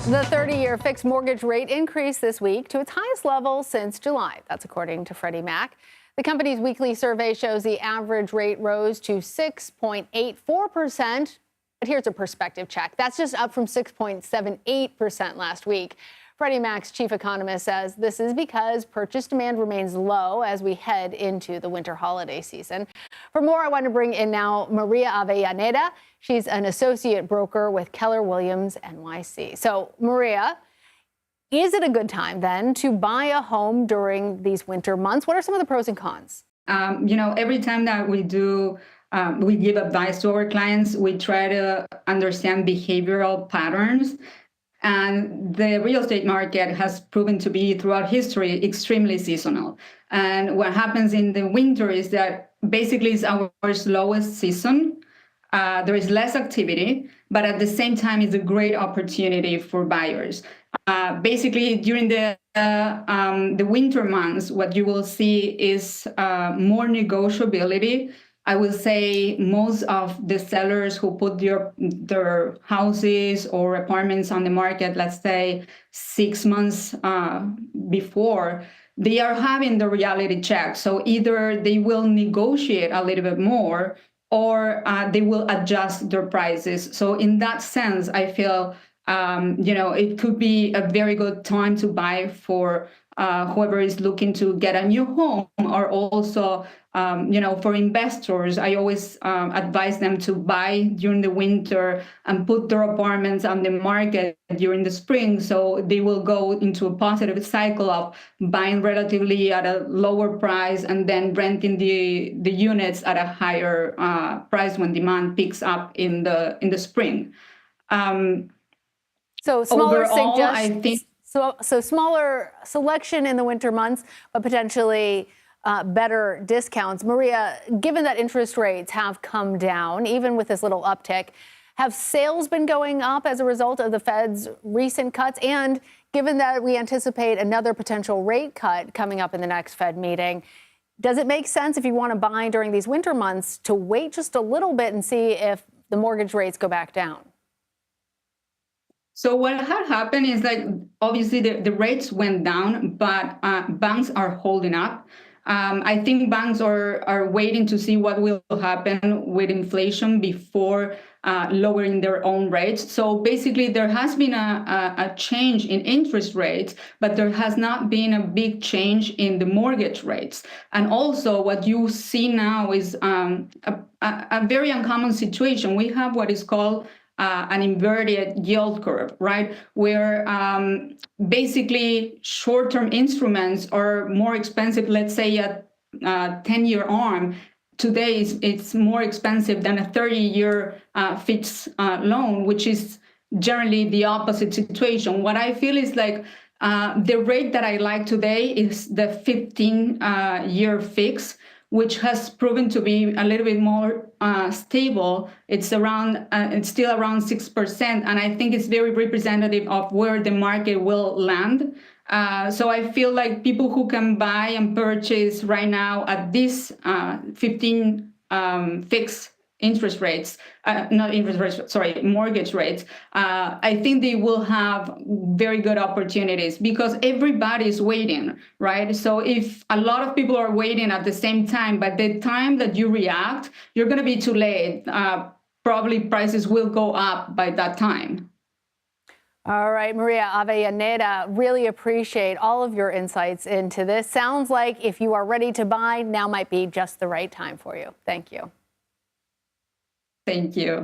The 30-year fixed mortgage rate increased this week to its highest level since July. That's according to Freddie Mac. The company's weekly survey shows the average rate rose to 6.84%. But here's a perspective check. That's just up from 6.78% last week. Freddie Mac's chief economist says this is because purchase demand remains low as we head into the winter holiday season. For more, I want to bring in now Maria Avellaneda. She's an associate broker with Keller Williams NYC. So, Maria, is it a good time then to buy a home during these winter months? What are some of the pros and cons? Every time that we give advice to our clients, we try to understand behavioral patterns. And the real estate market has proven to be, throughout history, extremely seasonal. And what happens in the winter is that basically it's our slowest season. There is less activity, but at the same time, it's a great opportunity for buyers. Basically, during the winter months, what you will see is more negotiability. I will say most of the sellers who put their houses or apartments on the market, let's say 6 months before, they are having the reality check. So either they will negotiate a little bit more or they will adjust their prices. So in that sense, I feel, it could be a very good time to buy for whoever is looking to get a new home, or also, for investors. I always advise them to buy during the winter and put their apartments on the market during the spring. So they will go into a positive cycle of buying relatively at a lower price and then renting the units at a higher price when demand picks up in the spring. So smaller overall, I think. So smaller selection in the winter months, but potentially better discounts. Maria, given that interest rates have come down, even with this little uptick, have sales been going up as a result of the Fed's recent cuts? And given that we anticipate another potential rate cut coming up in the next Fed meeting, does it make sense, if you want to buy during these winter months, to wait just a little bit and see if the mortgage rates go back down? So what had happened is, like, obviously the rates went down, but banks are holding up. I think banks are waiting to see what will happen with inflation before lowering their own rates. So basically, there has been a change in interest rates, but there has not been a big change in the mortgage rates. And also, what you see now is a very uncommon situation. We have what is called an inverted yield curve, right? Where basically short-term instruments are more expensive. Let's say a 10-year ARM today it's more expensive than a 30-year fixed loan, which is generally the opposite situation. What I feel is like the rate that I like today is the 15-year fix, which has proven to be a little bit more stable. It's still around 6%, and I think it's very representative of where the market will land. So I feel like people who can buy and purchase right now at this 15 fixed interest rates, mortgage rates, I think they will have very good opportunities because everybody's waiting, right? So if a lot of people are waiting at the same time, by the time that you react, you're going to be too late. Probably prices will go up by that time. All right, Maria Avellaneda, really appreciate all of your insights into this. Sounds like if you are ready to buy, now might be just the right time for you. Thank you. Thank you.